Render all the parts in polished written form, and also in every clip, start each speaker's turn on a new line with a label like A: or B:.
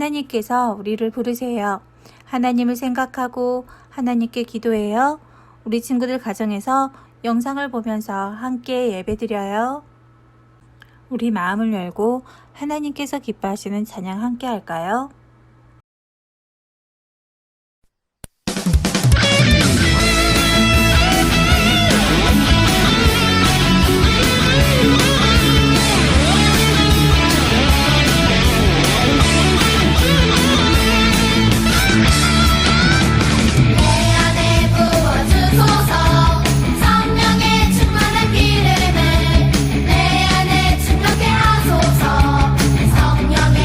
A: 하나님께서 우리를 부르세요. 하나님을 생각하고 하나님께 기도해요. 우리 친구들 가정에서 영상을 보면서 함께 예배드려요. 우리 마음을 열고 하나님께서 기뻐하시는 찬양 함께 할까요?
B: 성령의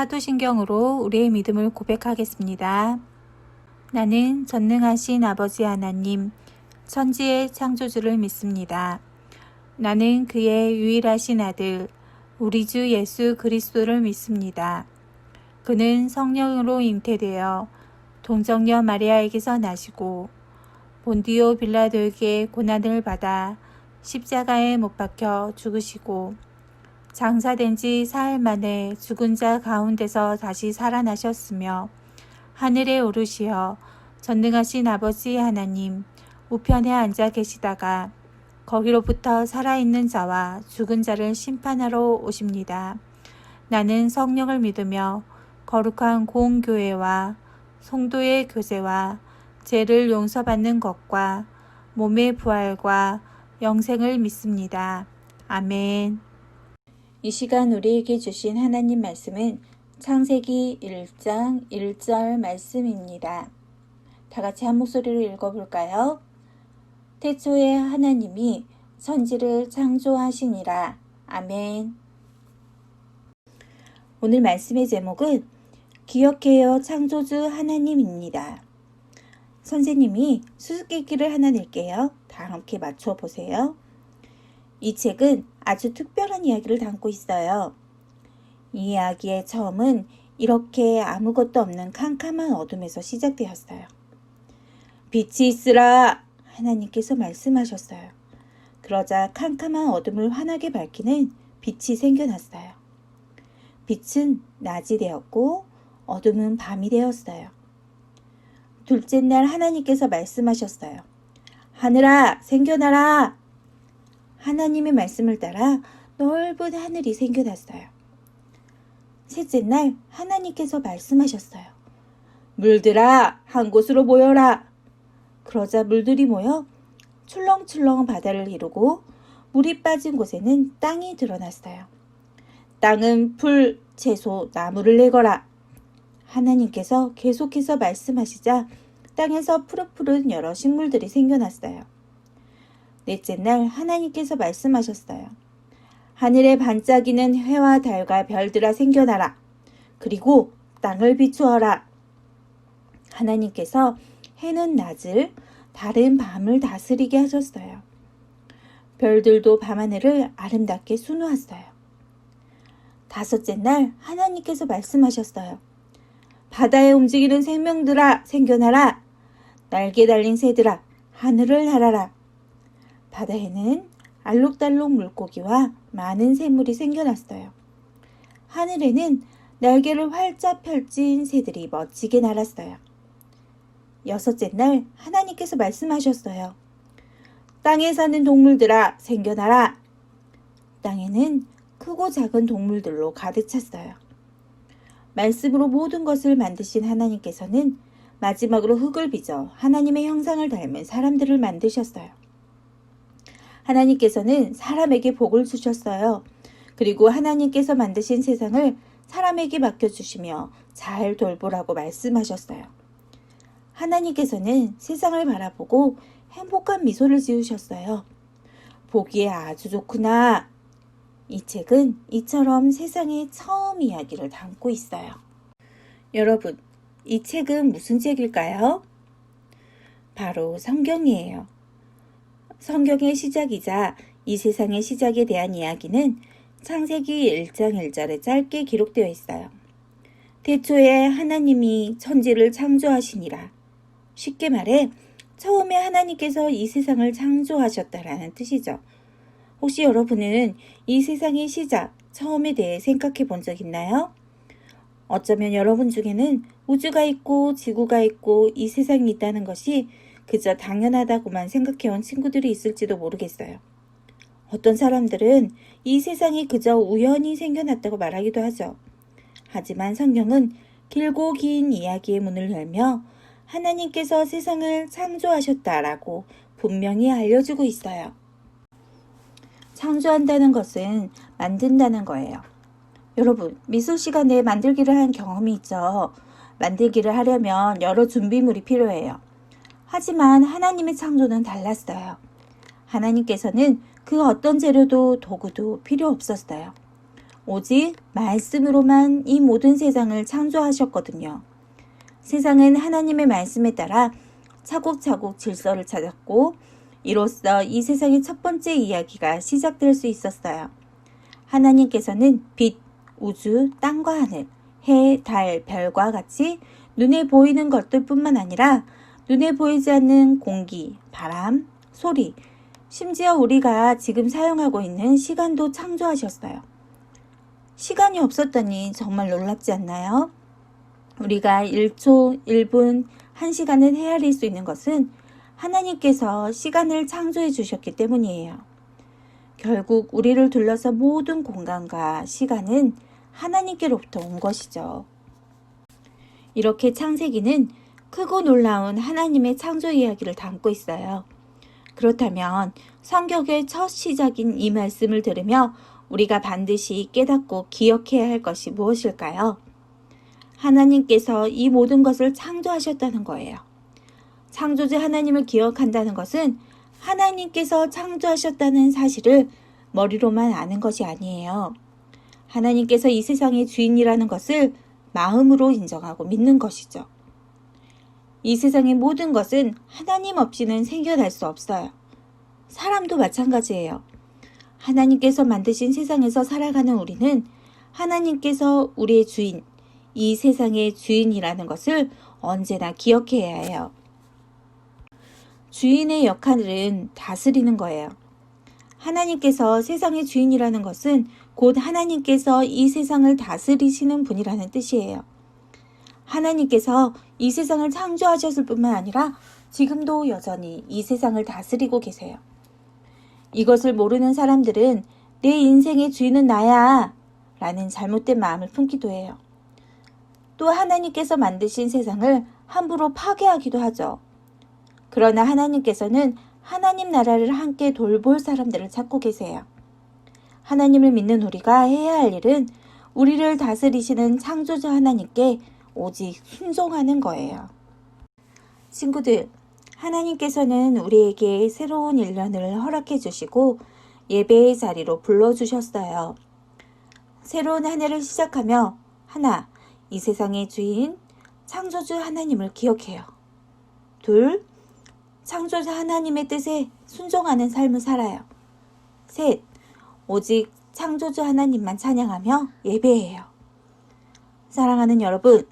A: 사도신경으로 우리의 믿음을 고백하겠습니다. 나는 전능하신 아버지 하나님, 천지의 창조주를 믿습니다. 나는 그의 유일하신 아들, 우리 주 예수 그리스도를 믿습니다. 그는 성령으로 잉태되어 동정녀 마리아에게서 나시고 본디오 빌라도에게 고난을 받아 십자가에 못 박혀 죽으시고 장사된 지 사흘 만에 죽은 자 가운데서 다시 살아나셨으며 하늘에 오르시어 전능하신 아버지 하나님 우편에 앉아 계시다가 거기로부터 살아있는 자와 죽은 자를 심판하러 오십니다. 나는 성령을 믿으며 거룩한 공교회와 성도의 교제와 죄를 용서받는 것과 몸의 부활과 영생을 믿습니다. 아멘. 이 시간 우리에게 주신 하나님 말씀은 창세기 1장 1절 말씀입니다. 다 같이 한 목소리로 읽어볼까요? 태초에 하나님이 천지를 창조하시니라. 아멘. 오늘 말씀의 제목은 기억해요 창조주 하나님입니다. 선생님이 수수께끼를 하나 낼게요. 다 함께 맞춰보세요. 이 책은 아주 특별한 이야기를 담고 있어요. 이 이야기의 처음은 이렇게 아무것도 없는 캄캄한 어둠에서 시작되었어요. 빛이 있으라! 하나님께서 말씀하셨어요. 그러자 캄캄한 어둠을 환하게 밝히는 빛이 생겨났어요. 빛은 낮이 되었고 어둠은 밤이 되었어요. 둘째 날 하나님께서 말씀하셨어요. 하늘아, 생겨나라! 하나님의 말씀을 따라 넓은 하늘이 생겨났어요. 셋째 날 하나님께서 말씀하셨어요. 물들아, 한 곳으로 모여라! 그러자 물들이 모여 출렁출렁 바다를 이루고 물이 빠진 곳에는 땅이 드러났어요. 땅은 풀, 채소, 나무를 내거라. 하나님께서 계속해서 말씀하시자 땅에서 푸릇푸릇 여러 식물들이 생겨났어요. 넷째 날 하나님께서 말씀하셨어요. 하늘에 반짝이는 해와 달과 별들아 생겨나라. 그리고 땅을 비추어라. 하나님께서 해는 낮을, 달은 밤을 다스리게 하셨어요. 별들도 밤하늘을 아름답게 수놓았어요. 다섯째 날 하나님께서 말씀하셨어요. 바다에 움직이는 생명들아 생겨나라. 날개 달린 새들아 하늘을 날아라. 바다에는 알록달록 물고기와 많은 새물이 생겨났어요. 하늘에는 날개를 활짝 펼친 새들이 멋지게 날았어요. 여섯째 날 하나님께서 말씀하셨어요. 땅에 사는 동물들아 생겨나라. 땅에는 크고 작은 동물들로 가득 찼어요. 말씀으로 모든 것을 만드신 하나님께서는 마지막으로 흙을 빚어 하나님의 형상을 닮은 사람들을 만드셨어요. 하나님께서는 사람에게 복을 주셨어요. 그리고 하나님께서 만드신 세상을 사람에게 맡겨주시며 잘 돌보라고 말씀하셨어요. 하나님께서는 세상을 바라보고 행복한 미소를 지으셨어요. 보기에 아주 좋구나. 이 책은 이처럼 세상의 처음 이야기를 담고 있어요. 여러분, 이 책은 무슨 책일까요? 바로 성경이에요. 성경의 시작이자 이 세상의 시작에 대한 이야기는 창세기 1장 1절에 짧게 기록되어 있어요. 태초에 하나님이 천지를 창조하시니라. 쉽게 말해 처음에 하나님께서 이 세상을 창조하셨다라는 뜻이죠. 혹시 여러분은 이 세상의 시작, 처음에 대해 생각해 본 적 있나요? 어쩌면 여러분 중에는 우주가 있고 지구가 있고 이 세상이 있다는 것이 그저 당연하다고만 생각해온 친구들이 있을지도 모르겠어요. 어떤 사람들은 이 세상이 그저 우연히 생겨났다고 말하기도 하죠. 하지만 성경은 길고 긴 이야기의 문을 열며 하나님께서 세상을 창조하셨다라고 분명히 알려주고 있어요. 창조한다는 것은 만든다는 거예요. 여러분, 미술 시간에 만들기를 한 경험이 있죠. 만들기를 하려면 여러 준비물이 필요해요. 하지만 하나님의 창조는 달랐어요. 하나님께서는 그 어떤 재료도 도구도 필요 없었어요. 오직 말씀으로만 이 모든 세상을 창조하셨거든요. 세상은 하나님의 말씀에 따라 차곡차곡 질서를 찾았고 이로써 이 세상의 첫 번째 이야기가 시작될 수 있었어요. 하나님께서는 빛, 우주, 땅과 하늘, 해, 달, 별과 같이 눈에 보이는 것들뿐만 아니라 눈에 보이지 않는 공기, 바람, 소리, 심지어 우리가 지금 사용하고 있는 시간도 창조하셨어요. 시간이 없었다니 정말 놀랍지 않나요? 우리가 1초, 1분, 1시간을 헤아릴 수 있는 것은 하나님께서 시간을 창조해 주셨기 때문이에요. 결국 우리를 둘러서 모든 공간과 시간은 하나님께로부터 온 것이죠. 이렇게 창세기는 크고 놀라운 하나님의 창조 이야기를 담고 있어요. 그렇다면 성경의 첫 시작인 이 말씀을 들으며 우리가 반드시 깨닫고 기억해야 할 것이 무엇일까요? 하나님께서 이 모든 것을 창조하셨다는 거예요. 창조주 하나님을 기억한다는 것은 하나님께서 창조하셨다는 사실을 머리로만 아는 것이 아니에요. 하나님께서 이 세상의 주인이라는 것을 마음으로 인정하고 믿는 것이죠. 이 세상의 모든 것은 하나님 없이는 생겨날 수 없어요. 사람도 마찬가지예요. 하나님께서 만드신 세상에서 살아가는 우리는 하나님께서 우리의 주인, 이 세상의 주인이라는 것을 언제나 기억해야 해요. 주인의 역할은 다스리는 거예요. 하나님께서 세상의 주인이라는 것은 곧 하나님께서 이 세상을 다스리시는 분이라는 뜻이에요. 하나님께서 이 세상을 창조하셨을 뿐만 아니라 지금도 여전히 이 세상을 다스리고 계세요. 이것을 모르는 사람들은 내 인생의 주인은 나야 라는 잘못된 마음을 품기도 해요. 또 하나님께서 만드신 세상을 함부로 파괴하기도 하죠. 그러나 하나님께서는 하나님 나라를 함께 돌볼 사람들을 찾고 계세요. 하나님을 믿는 우리가 해야 할 일은 우리를 다스리시는 창조자 하나님께 오직 순종하는 거예요. 친구들, 하나님께서는 우리에게 새로운 1년을 허락해 주시고 예배의 자리로 불러주셨어요. 새로운 한 해를 시작하며 하나, 이 세상의 주인, 창조주 하나님을 기억해요. 둘, 창조자 하나님의 뜻에 순종하는 삶을 살아요. 셋, 오직 창조주 하나님만 찬양하며 예배해요. 사랑하는 여러분,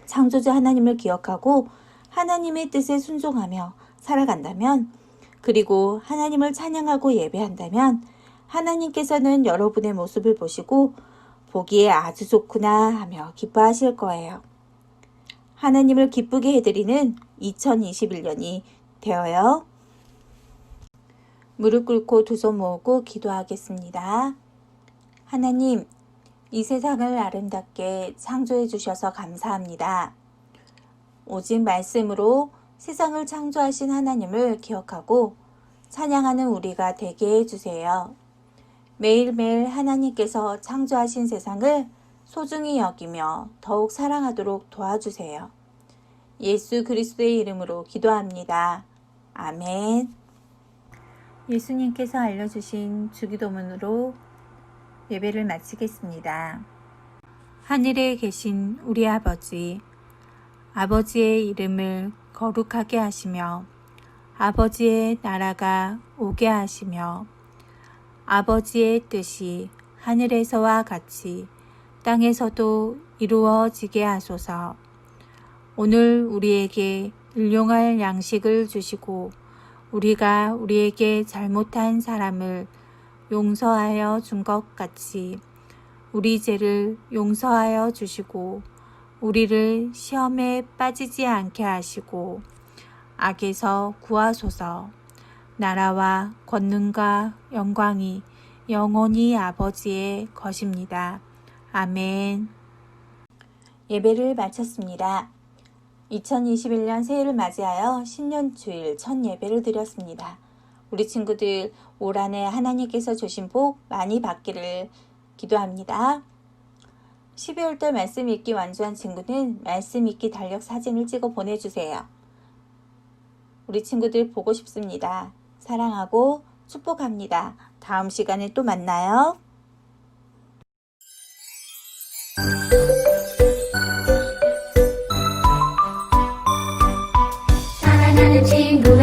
A: 창조주 하나님을 기억하고 하나님의 뜻에 순종하며 살아간다면, 그리고 하나님을 찬양하고 예배한다면 하나님께서는 여러분의 모습을 보시고 보기에 아주 좋구나 하며 기뻐하실 거예요. 하나님을 기쁘게 해드리는 2021년이 되어요. 무릎 꿇고 두 손 모으고 기도하겠습니다. 하나님, 이 세상을 아름답게 창조해 주셔서 감사합니다. 오직 말씀으로 세상을 창조하신 하나님을 기억하고 찬양하는 우리가 되게 해주세요. 매일매일 하나님께서 창조하신 세상을 소중히 여기며 더욱 사랑하도록 도와주세요. 예수 그리스도의 이름으로 기도합니다. 아멘. 예수님께서 알려주신 주기도문으로 예배를 마치겠습니다. 하늘에 계신 우리 아버지, 아버지의 이름을 거룩하게 하시며 아버지의 나라가 오게 하시며 아버지의 뜻이 하늘에서와 같이 땅에서도 이루어지게 하소서. 오늘 우리에게 일용할 양식을 주시고 우리가 우리에게 잘못한 사람을 용서하여 준 것 같이 우리 죄를 용서하여 주시고 우리를 시험에 빠지지 않게 하시고 악에서 구하소서. 나라와 권능과 영광이 영원히 아버지의 것입니다. 아멘. 예배를 마쳤습니다. 2021년 새해를 맞이하여 신년주일 첫 예배를 드렸습니다. 우리 친구들 올 한 해 하나님께서 주신 복 많이 받기를 기도합니다. 12월달 말씀 읽기 완주한 친구는 말씀 읽기 달력 사진을 찍어 보내주세요. 우리 친구들 보고 싶습니다. 사랑하고 축복합니다. 다음 시간에 또 만나요.
B: 나는 친구가